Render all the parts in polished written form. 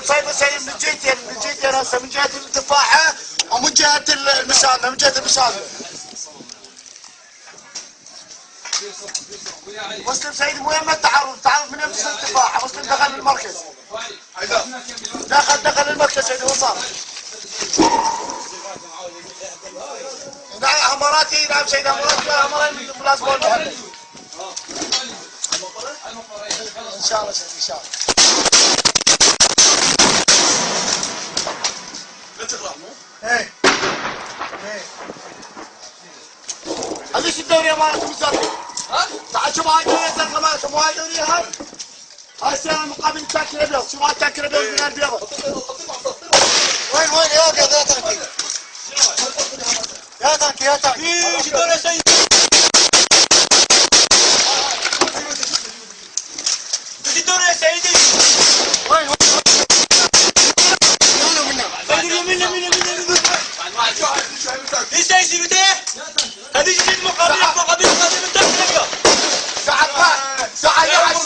مسيطر شيء من جهتين هسه من جهه الدفاعه ومن جهه المسانده من جهه المسانده. مسلم سيد وين ما التعرض من نفس الدفاع. مسلم دخل المركز. دخل المركز سيدي وصل. نعم اماراتي. نعم سيدي اماراتي. امارين لازم اقول ان شاء الله سيدي ان شاء الله. ايه هذيش الدورية مالت المسافر. تعال شوف هاي الدورية تلقى مالتهم وهاي الدورية هاي. هاي السنة مقابل التاكل الابيض. شوف هاي التاكل الابيض من الابيض. وين يا ابيض يا تاكي. يا تاكي يا تاكي. ايش الدورية سيد. ايش الدورية يا سيدي. وين ليش يصير ده؟ هذه جديد مقابل التاكل. ساعة 11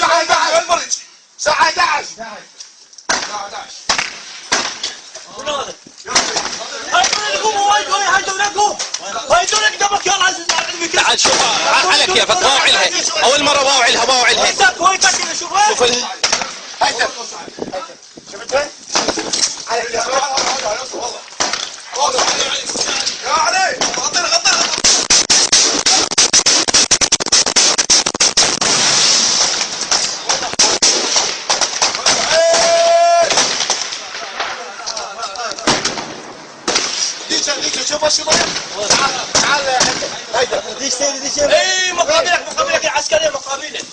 تعال شوف على كيفك باوعلها. اول مرة باوعلها. شوف هيدا شفت وين؟ يا علي غطينا ديش شوف تعال هيدا ديش اي مقابلك يا عسكري مقابلك.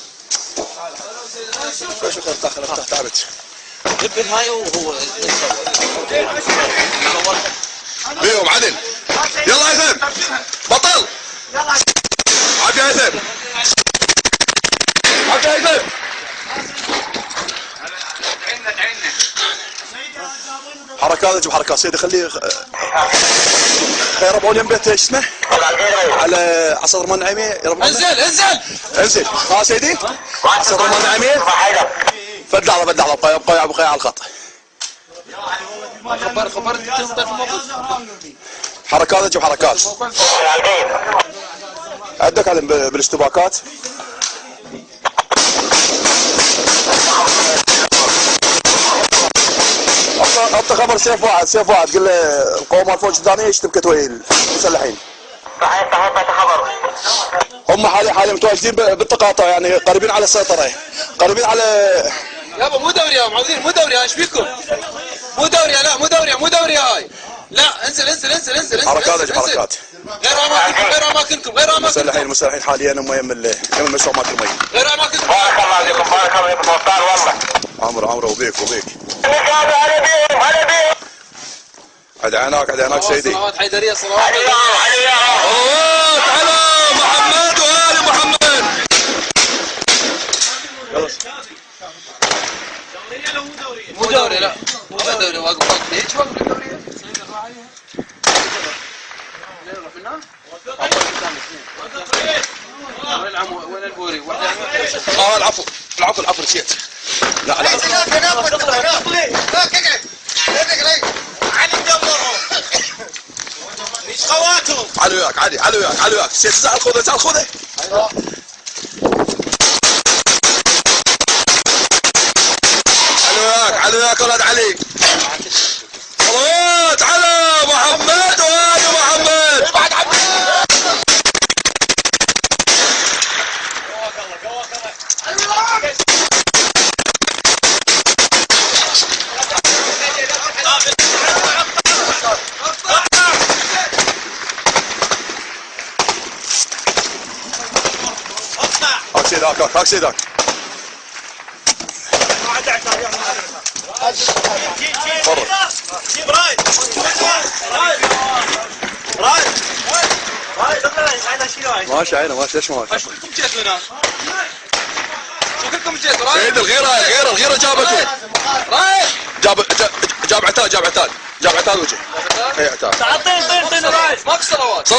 شوف افتح تعبت. ابن هاي وهو بيهم عدل. يلا هيثم بطل. يلا عبي هيثم. حركات جيب حركات سيدي خليه يربعون يم بيت ايش اسمه؟ على صدر من نعيمية يربعون. انزل ها سيدي على صدر من نعيمية. بدع بقى على الخط. خبرت تنطر في الموقف. حركات جيب حركات. عندك هذا بالاشتباكات. حط خبر سيف واحد قل له القوة مال فوق الثانية يشتبكت ويا المسلحين. صحيح خبر. هم حاليا متواجدين بالتقاطع يعني قريبين على السيطرة. قريبين على يابا مو دوري يا معوذين مو دوري. ايش بيكم؟ مو دوري لا مو دوري هاي. لا انزل. حركات حركات. غير اماكنكم. المسلحين حاليا هم يم المشروع مال المي. غير اماكنكم. بارك الله فيكم والله. عمرو وبيك. عد عيناك سيدي. صلوات حيدرية صلوات. صلوات على محمد وآل محمد. مو دوري لا مو دوري. واقف ليش واقف الدورية؟ وين البوري؟ العفو نسيت. لا ايش خواتهم؟ على وياك سيت تعال خذه. على وياك ولد علي. صلوات على محمد وآل محمد. هاك سيداك. جيب رايد ماشي عينه ليش ما ماشي. شو كلكم جيتوا هنا؟ سيد الغيرة جابته. رايد جاب عتاد وجه. اي عتاد. تعال طين رايد. ماكو صلوات.